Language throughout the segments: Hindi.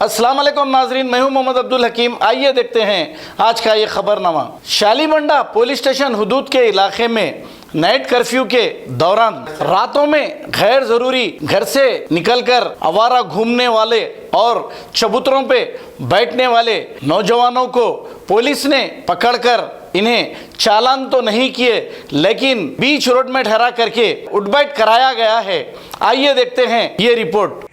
अस्सलाम वालेकुम नाजरीन, मैं हूं मोहम्मद अब्दुल हकीम। आइए देखते हैं आज का ये खबरनामा। शालीबंडा पुलिस स्टेशन हुदूद के इलाके में नाइट कर्फ्यू के दौरान रातों में गैर जरूरी घर से निकलकर आवारा घूमने वाले और चबूतरों पे बैठने वाले नौजवानों को पुलिस ने पकड़कर इन्हें चालान तो नहीं किए, लेकिन बीच रोड में ठहरा करके उठबैठ कराया गया है। आइए देखते हैं ये रिपोर्ट।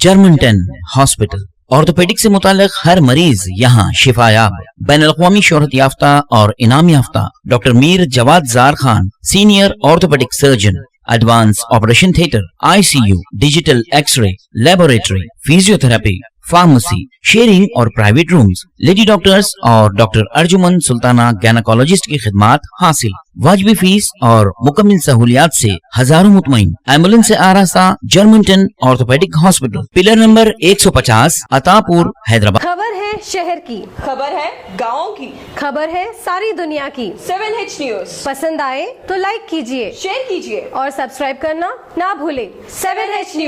जर्मनटन हॉस्पिटल ऑर्थोपेडिक से मुताल्लिक हर मरीज यहाँ शिफायाब। बैनुल-अक़वामी शोहरत याफ्ता और इनाम याफ्ता doctor Mir Jawad Zar Khan, senior orthopaedic surgeon, advance operation theatre, ICU, digital x-ray, laboratory, physiotherapy, pharmacy, sharing और प्राइवेट रूम्स, लेडी डॉक्टर्स और डॉक्टर अर्जुमन सुल्ताना गायनेकोलॉजिस्ट की खिदमात हासिल। वाजबी फीस और मुकम्मल सहूलियात से हजारों मुतमईन। एम्बुलेंस से आरास्ता Germanton orthopaedic hospital, pillar number 150, Attapur, Hyderabad. खबर है शहर की, खबर है गाँव की, खबर है सारी दुनिया की। 7H न्यूज पसंद आए तो लाइक कीजिए, शेयर कीजिए और सब्सक्राइब करना ना भूलें। 7H news.